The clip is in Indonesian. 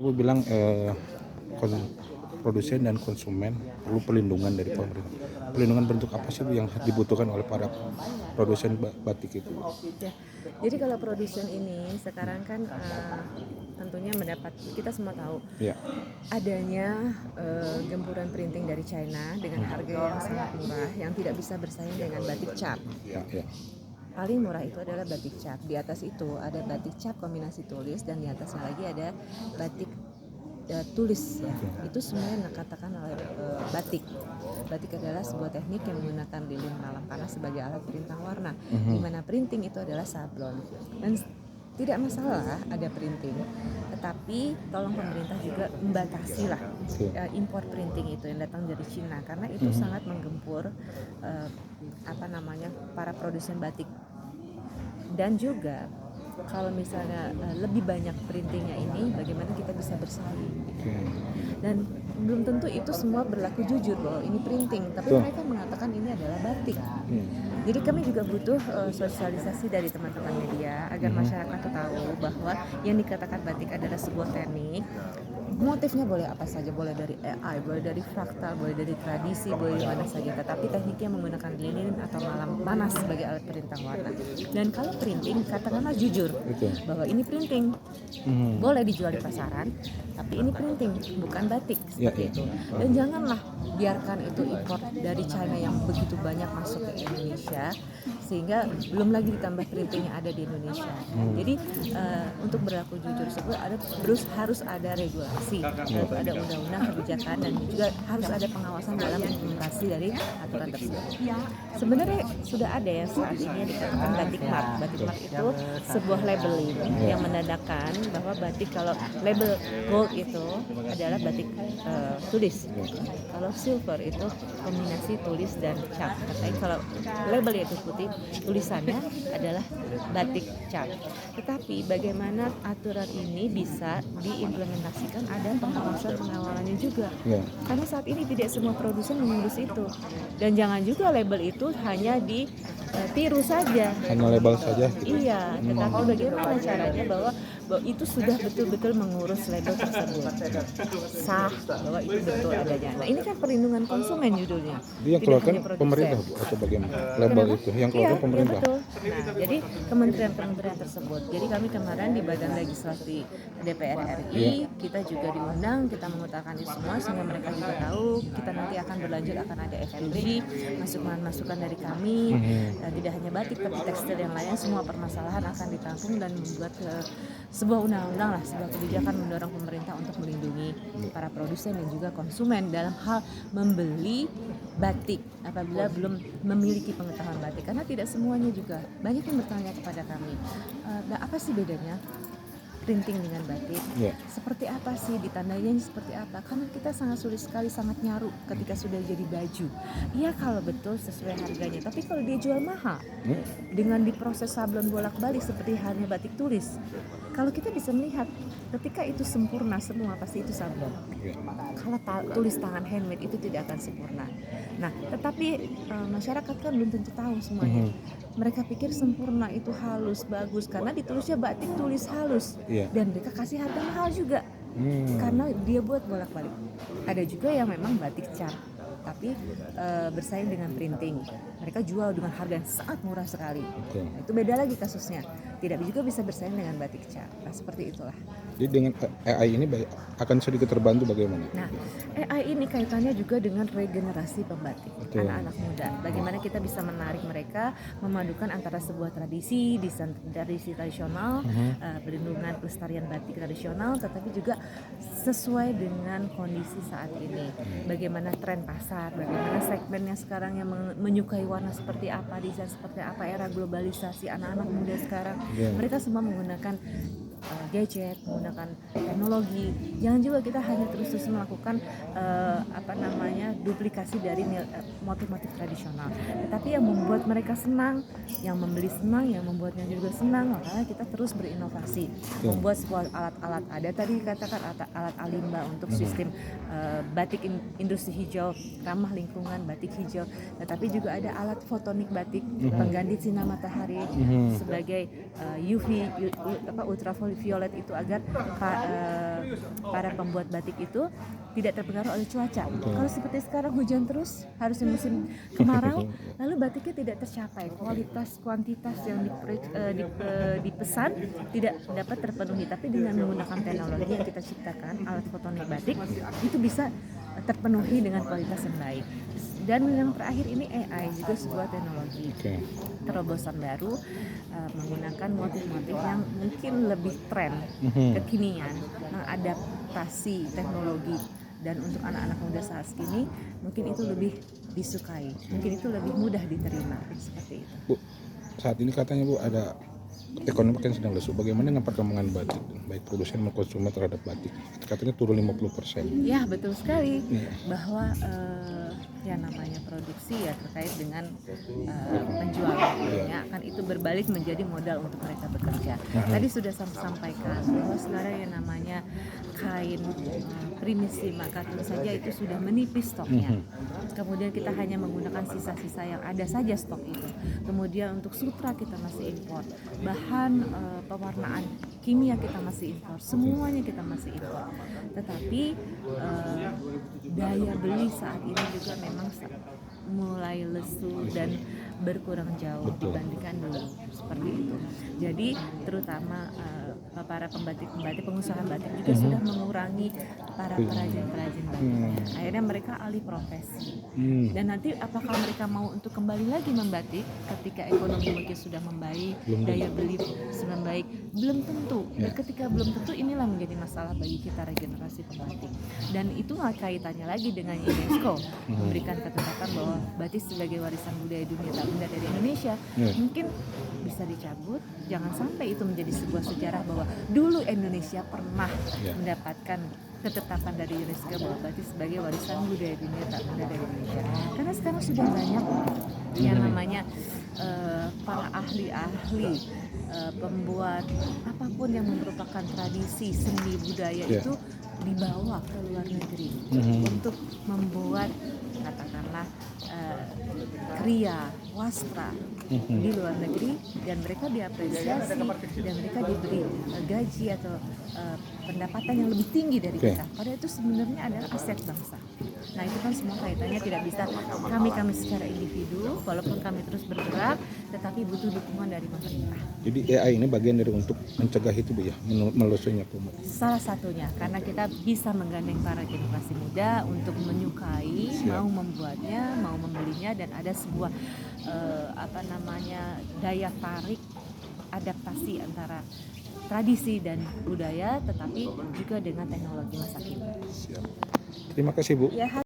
Ibu bilang kon- produsen dan konsumen perlu perlindungan dari pemerintah. Perlindungan bentuk apa sih Bu yang dibutuhkan oleh para produsen batik itu? Ya, jadi kalau produsen ini sekarang kan tentunya mendapat, kita semua tahu Ya, adanya gempuran printing dari China dengan harga yang sangat murah yang tidak bisa bersaing dengan batik cap. ya, ya. Paling murah itu adalah batik cap. Di atas itu ada batik cap kombinasi tulis dan di atasnya lagi ada batik tulis ya. Itu semuanya dikatakan oleh batik. Batik adalah sebuah teknik yang menggunakan lilin malam panas sebagai alat perintah warna, di mana printing itu adalah sablon. Dan tidak masalah ada printing, tetapi tolong pemerintah juga membatasi lah impor printing itu yang datang dari Cina, karena itu sangat menggempur para produsen batik. Dan juga kalau misalnya lebih banyak printingnya ini, bagaimana kita bisa bersaing gitu. Dan belum tentu itu semua berlaku jujur bahwa ini printing, tapi mereka mengatakan ini adalah batik. Jadi kami juga butuh sosialisasi dari teman-teman media agar masyarakat tahu bahwa yang dikatakan batik adalah sebuah teknik. Motifnya boleh apa saja, boleh dari AI, boleh dari fraktal, boleh dari tradisi, boleh dari mana saja, tetapi tekniknya menggunakan lilin atau malam panas sebagai alat perintah warna. Dan kalau printing, katakanlah jujur bahwa ini printing, boleh dijual di pasaran, tapi ini printing, bukan batik, seperti itu. Dan janganlah biarkan itu impor dari China yang begitu banyak masuk ke Indonesia, sehingga belum lagi ditambah printing yang ada di Indonesia. Jadi untuk berlaku jujur tersebut harus ada regulasi, harus ada undang-undang, kebijakan, dan juga harus ada pengawasan dalam implementasi dari aturan tersebut. Sebenarnya sudah ada ya saat ini yang dikatakan batik mark. Batik mark itu sebuah labeling yang menandakan bahwa batik, kalau label gold itu adalah batik tulis, kalau silver itu kombinasi tulis dan cap. Katanya kalau label itu putih, tulisannya adalah batik cap. Tetapi bagaimana aturan ini bisa diimplementasikan, ada pengawalannya juga. Karena saat ini tidak semua produsen mengurus itu. Dan jangan juga label itu hanya ditiru saja. Hanya label saja. Iya, tetapi bagaimana caranya bahwa itu sudah betul-betul mengurus label tersebut, sah bahwa itu betul adanya. Nah, ini kan perlindungan konsumen judulnya. Dia yang keluarkan pemerintah Bu atau bagaimana? Label itu yang keluarkan pemerintah. Iya, betul. Nah, jadi kementerian-kementerian tersebut. Jadi kami kemarin di Badan Legislasi DPR RI, kita juga diundang, kita mengutarakan itu semua sehingga mereka juga tahu. Kita nanti akan berlanjut, akan ada FMG, masukan-masukan dari kami. Tidak hanya batik tapi tekstil yang lain, semua permasalahan akan ditampung dan membuat sebuah undang-undang lah, sebuah kebijakan mendorong pemerintah untuk melindungi para produsen dan juga konsumen dalam hal membeli batik apabila belum memiliki pengetahuan batik. Karena tidak semuanya juga, banyak yang bertanya kepada kami, apa sih bedanya printing dengan batik? Seperti apa sih, ditandainya seperti apa? Karena kita sangat sulit sekali, sangat nyaru ketika sudah jadi baju. Iya, kalau betul sesuai harganya, tapi kalau dia jual mahal dengan diproses sablon bolak-balik seperti halnya batik tulis, kalau kita bisa melihat ketika itu sempurna semua, pasti itu sablon. Kalau tulis tangan handmade itu tidak akan sempurna. Nah, tetapi masyarakat kan belum tentu tahu semuanya. Mereka pikir sempurna itu halus, bagus, karena ditulisnya batik tulis halus. Dan mereka kasih harga mahal juga, karena dia buat bolak-balik. Ada juga yang memang batik cap, tapi bersaing dengan printing. Mereka jual dengan harga yang sangat murah sekali. Nah, itu beda lagi kasusnya. Tidak juga bisa bersaing dengan batik cap. Nah, seperti itulah. Jadi dengan AI ini akan sedikit terbantu bagaimana? Nah, AI ini kaitannya juga dengan regenerasi pembatik, anak-anak muda. Bagaimana kita bisa menarik mereka, memadukan antara sebuah tradisi tradisional, perlindungan pelestarian batik tradisional, tetapi juga sesuai dengan kondisi saat ini. Bagaimana tren pasar, bagaimana segmennya sekarang yang menyukai warna seperti apa, desain seperti apa, era globalisasi anak-anak muda sekarang. Mereka semua menggunakan gadget, menggunakan teknologi. Jangan juga kita hanya terus melakukan duplikasi dari motif-motif tradisional. Tetapi yang membuat mereka senang, yang membeli senang, yang membuatnya juga senang, makanya kita terus berinovasi, membuat sebuah alat-alat. Ada tadi dikatakan alat alimba untuk sistem batik industri hijau, ramah lingkungan, batik hijau. Tetapi juga ada alat fotonik batik, pengganti sinar matahari sebagai UV, ultraviolet Ultraviolet itu agar para pembuat batik itu tidak terpengaruh oleh cuaca. Kalau seperti sekarang hujan terus, harusnya musim kemarau, lalu batiknya tidak tercapai, kuantitas yang dipesan tidak dapat terpenuhi. Tapi dengan menggunakan teknologi yang kita ciptakan, alat fotonik batik, itu bisa terpenuhi dengan kualitas yang baik. Dan yang terakhir ini AI juga sebuah teknologi terobosan baru, menggunakan motif-motif yang mungkin lebih tren, kekinian, mengadaptasi teknologi. Dan untuk anak-anak muda saat ini mungkin itu lebih disukai, mungkin itu lebih mudah diterima, seperti itu. Bu, saat ini katanya Bu ada ekonomi kan sedang lesu. Bagaimana dengan perkembangan batik, baik produsen maupun konsumen terhadap batik? Katanya turun 50%. Ya, betul sekali. Bahwa yang namanya produksi ya terkait dengan penjualan ya, akan itu berbalik menjadi modal untuk mereka bekerja. Tadi sudah sampaikan bahwa sekarang yang namanya kain primisi makatun saja itu sudah menipis stoknya. Kemudian kita hanya menggunakan sisa-sisa yang ada saja stok itu. Kemudian untuk sutra kita masih impor, bahan pewarnaan kimia kita masih impor, semuanya kita masih impor. Tetapi daya beli saat ini juga memang mulai lesu dan berkurang jauh dibandingkan dulu, seperti itu. Jadi terutama para pembatik-pembatik, pengusaha batik juga sudah mengurangi para perajin-perajin batiknya. Akhirnya mereka alih profesi. Dan nanti apakah mereka mau untuk kembali lagi membatik ketika ekonomi mungkin sudah membaik, daya beli sudah membaik? Belum tentu. Dan ketika belum tentu, inilah menjadi masalah bagi kita regenerasi pembatik. Dan itu kaitannya lagi dengan UNESCO memberikan ketetapan bahwa batik sebagai warisan budaya dunia tak benda dari Indonesia mungkin bisa dicabut. Jangan sampai itu menjadi sebuah sejarah bahwa dulu Indonesia pernah mendapatkan ketetapan dari UNESCO bahwa batik sebagai warisan budaya dunia tak benda dari Indonesia. Karena sekarang sudah banyak yang namanya para ahli-ahli pembuat apapun yang merupakan tradisi seni budaya itu dibawa ke luar negeri untuk membuat katakanlah kriya, wastra di luar negeri, dan mereka diapresiasi dan mereka diberi gaji atau pendapatan yang lebih tinggi dari kita. Padahal itu sebenarnya adalah aset bangsa. Nah itu kan semua kaitannya tidak bisa kami secara individu, walaupun kami terus bergerak, tetapi butuh dukungan dari pemerintah. Jadi AI ini bagian dari untuk mencegah itu Bu ya, melusunya Bu. Salah satunya karena kita bisa menggandeng para generasi muda untuk menyukai, mau membuatnya, mau membelinya, dan ada sebuah daya tarik adaptasi antara tradisi dan budaya, tetapi juga dengan teknologi masa kini. Terima kasih Bu. Ya,